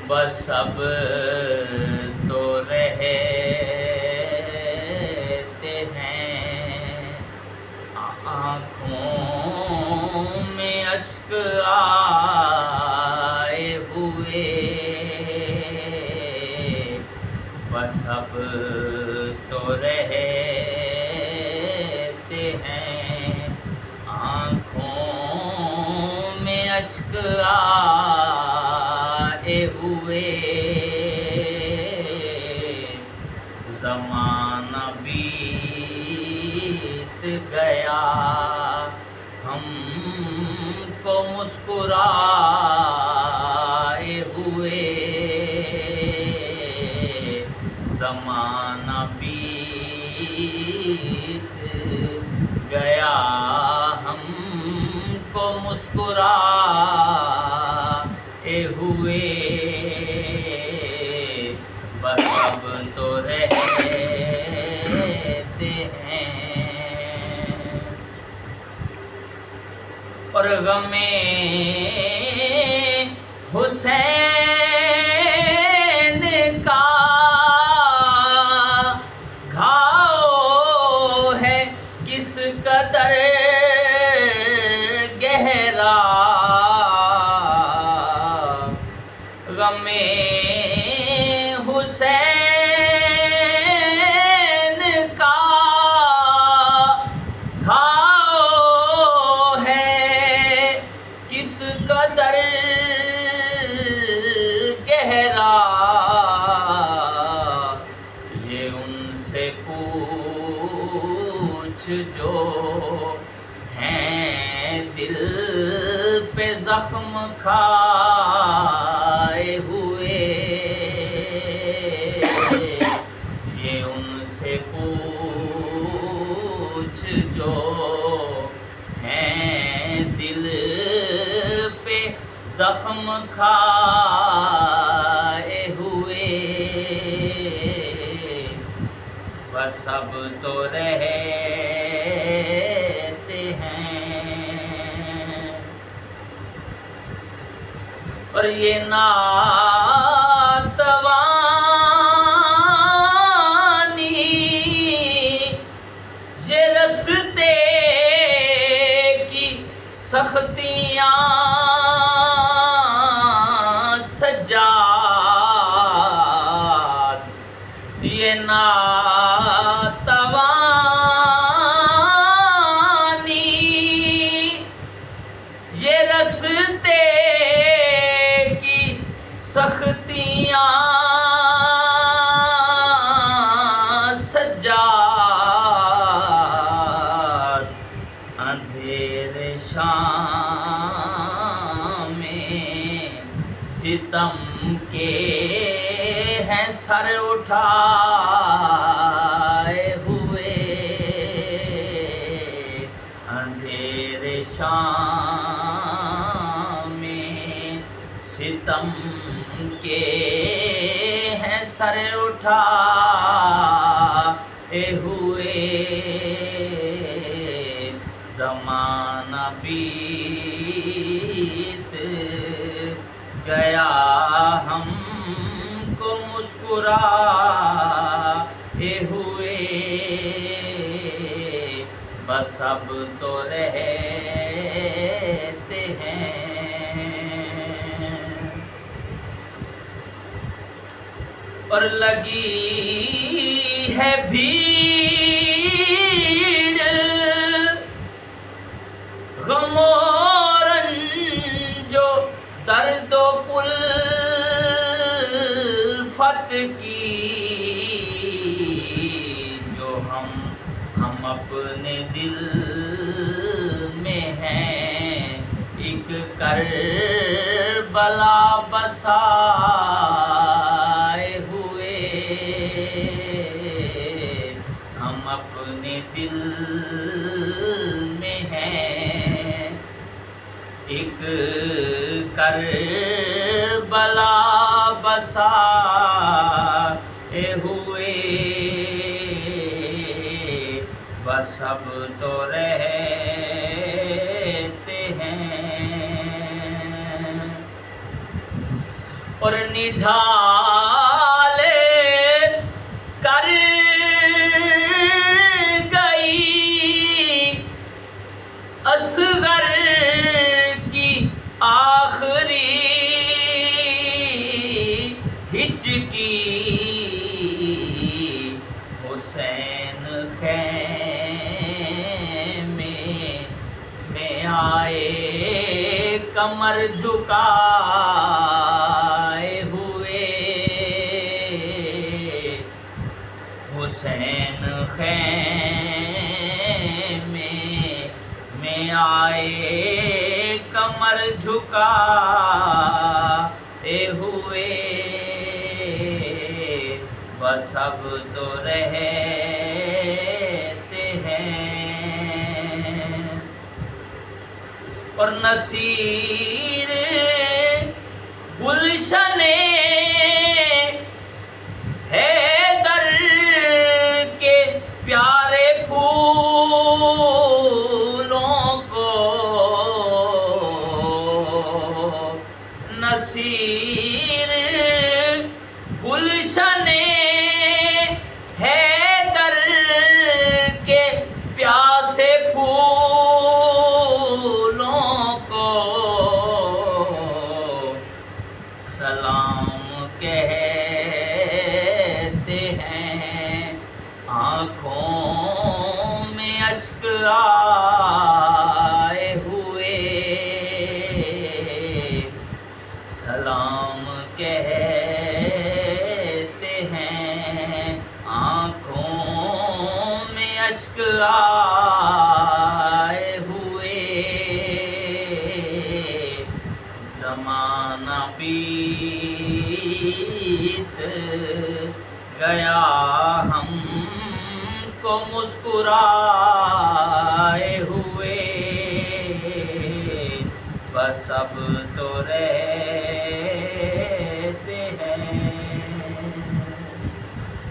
بس اب تو رہتے ہیں آنکھوں میں اشک آئے ہوئے، بس اب تو رہتے ہیں آنکھوں میں اشک آئے ہوئے۔ زمانہ بیت گیا ہم کو مسکرائے ہوئے، زمانہ بیت گیا ہم کو مسکرائے ہوئے، بس اب تو رہتے ہیں۔ اور غم حسین کا گھاؤ ہے کس قدر گہرا، غم حسین کا گھاؤ ہے کس قدر گہرا، یہ ان سے پوچھ جو ہیں دل پہ زخم کھائے ہوئے، یہ ان سے پوچھ جو ہیں دل پہ زخم کھائے ہوئے، بس اب تو رہتے ہیں۔ اور یہ ناتوانی یہ رستے کی سختیاں سجاد، یہ ناتوانی یہ رستے کی سختیاں سجاد، اندھیرے شام میں ستم کے ہیں سر اٹھائے ہوئے، اندھیرے شام میں ستم کے ہیں سر اٹھائے ہوئے، زمانہ بیت گیا ہم کو مسکرائے ہوئے، بس اب تو رہتے ہیں۔ اور لگی ہے بھیڑ غم و رنج و درد و الفت کی، جو ہم اپنے دل میں ہیں ایک کربلا بسائے ہوئے، ہم اپنے دل میں ہیں ایک کربلا بسائے ہوئے، بس اب تو رہتے ہیں۔ اور نڈھالے کر گئی اصغر کی آخری ہچکی حسین خیمے میں آئے کمر جھکائے ہوئے حسین خیمے میں آئے کمر جھکائے ہوئے بس اب تو رہتے ہیں اور نصیر گلشن حیدر کے پیارے پھولوں کو نصیر گلشن حیدر کے پیاسے پھولوں کو سلام کہتے ہیں آنکھوں میں اشک آئے ہوئے سلام کہتے ہیں آنکھوں میں اشک آئے ہوئے زمانہ بیت گیا ہم کو مسکرائے ہوئے بس اب تو رہتے